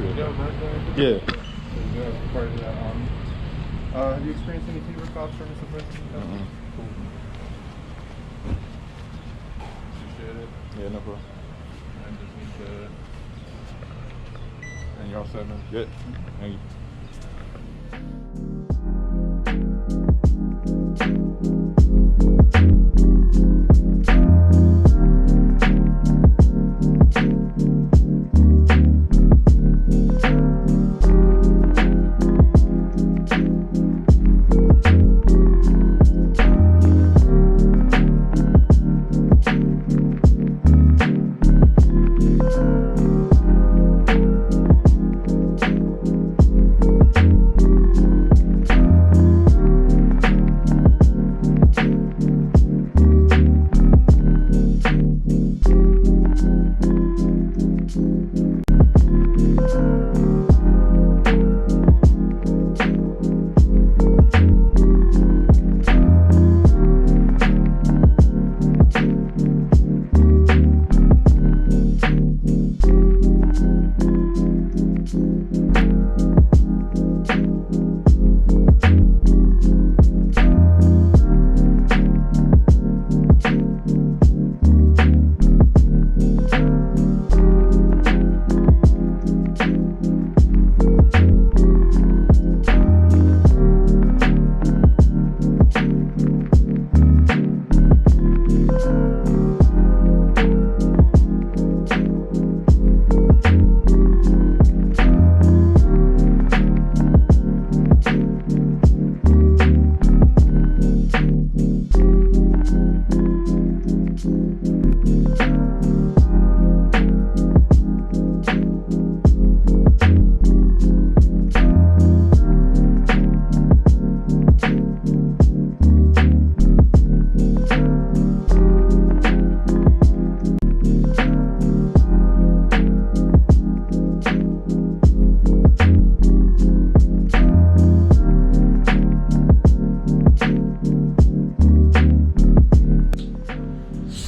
it. Yeah. Part of that. Have you experienced any fever, cough, shortness of breath? Cool. Appreciate it. Yeah, no problem. I just need to. And you're all set, man? Good. Thank you.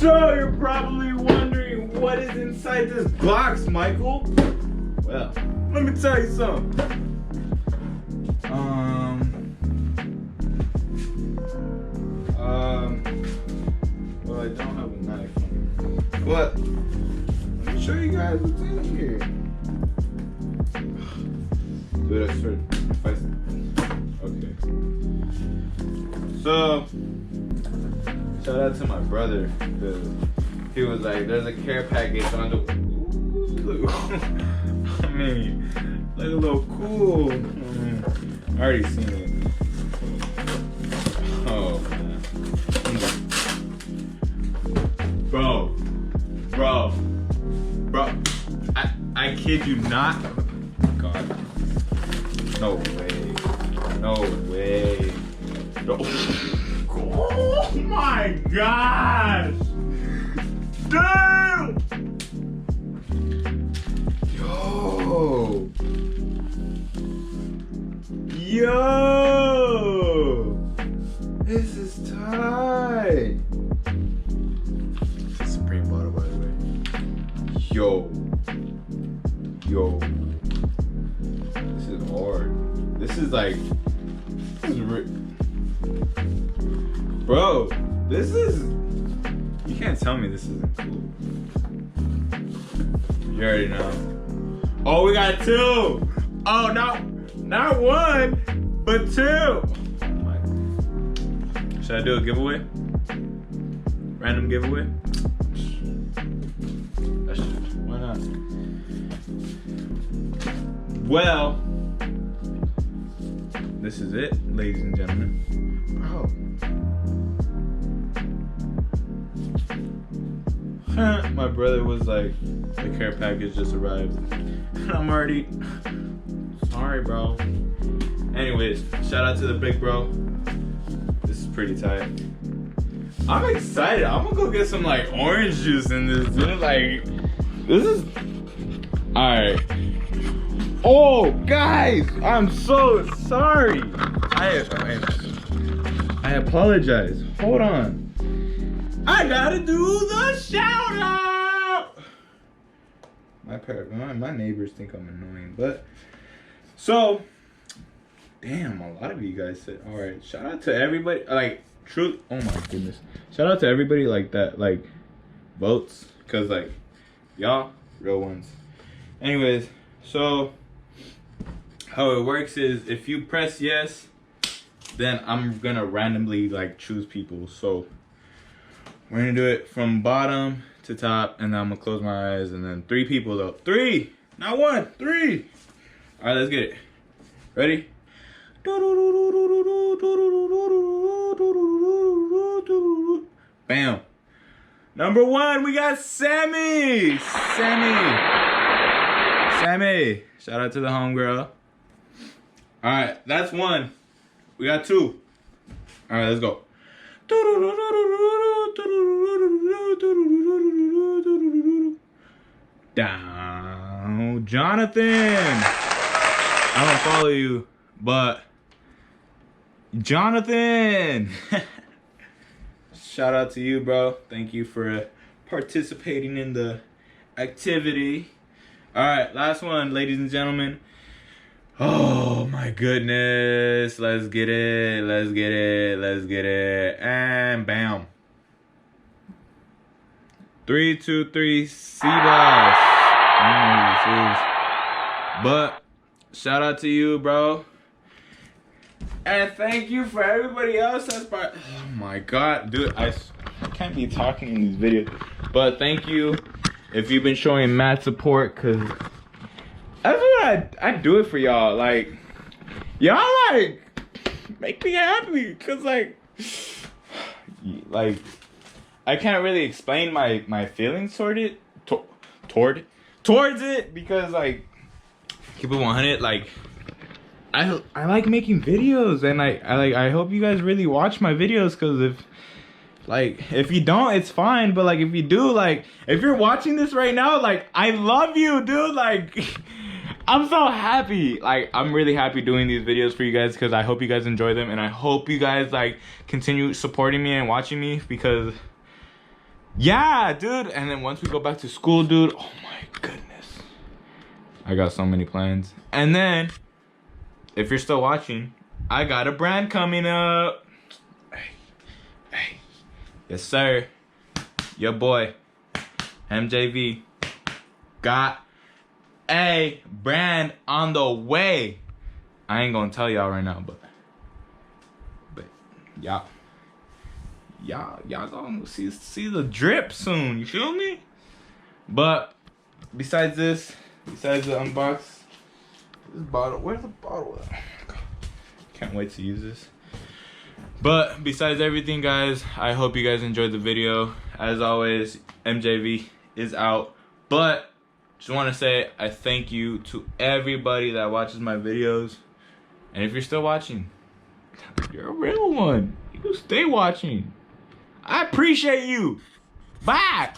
So you're probably wondering what is inside this box, Michael? Well, let me tell you something. Well, I don't have a knife. But let me show you guys what's in here. Dude, I swear. Okay. So, shout out to my brother, because he was like, there's a care package on the. Ooh, I mean, look a little cool. I already seen it. Oh, man. Bro. I kid you not. God. No way. No. Oh my gosh! Damn! Yo! This is tight. It's a Supreme bottle, by the way. Yo. This is hard. This is like. Bro, this is. You can't tell me this isn't cool. You already know. Oh, we got two. Oh, not one, but two. Oh my. Should I do a giveaway? Random giveaway? I should. Why not? Well, this is it, ladies and gentlemen. Bro. My brother was like, the care package just arrived. And I'm already sorry, bro. Anyways, shout out to the big bro. This is pretty tight. I'm excited. I'm gonna go get some like orange juice in this, dude. Like, this is alright. Oh, guys, I'm so sorry. I apologize. Hold on. I gotta do the shout out. My neighbors think I'm annoying, but so damn, a lot of you guys said all right. Shout out to everybody. Like truth. Oh my goodness. Shout out to everybody like that. Like votes, cause like y'all real ones. Anyways, so how it works is if you press yes, then I'm gonna randomly like choose people. So we're gonna do it from bottom to top, and then I'm gonna close my eyes, and then 3 people though. 3, not 1, 3. All right, let's get it. Ready? Bam. Number 1, we got Sammy. Sammy. Shout out to the homegirl. All right, that's 1. We got 2. All right, let's go. Down, Jonathan. I don't follow you, but Jonathan. Shout out to you, bro. Thank you for participating in the activity. All right, last one, ladies and gentlemen. Oh my goodness. Let's get it. And bam. 3, 2, 3, C-Boss. I don't know who this is. But shout out to you, bro. And thank you for everybody else that's part. Oh my god, dude, I can't be talking in these videos. But thank you if you've been showing mad support, cause that's what I do it for y'all. Like y'all like make me happy, cause like I can't really explain my feelings toward it, towards it, because like keep it 100. Like I like making videos, and I hope you guys really watch my videos, cause if you don't, it's fine, but like if you do, like if you're watching this right now, like I love you, dude. Like I'm so happy. Like I'm really happy doing these videos for you guys, because I hope you guys enjoy them, and I hope you guys like continue supporting me and watching me, because yeah, dude. And then once we go back to school, dude, oh my goodness, I got so many plans. And then if you're still watching, I got a brand coming up. Hey. Yes, sir. Your boy, MJV, got a brand on the way. I ain't gonna tell y'all right now, but y'all gonna see the drip soon. You feel me? But besides the unbox, this bottle. Where's the bottle at? Can't wait to use this. But besides everything, guys, I hope you guys enjoyed the video. As always, MJV is out. But just want to say I thank you to everybody that watches my videos. And if you're still watching, you're a real one. You stay watching. I appreciate you. Bye.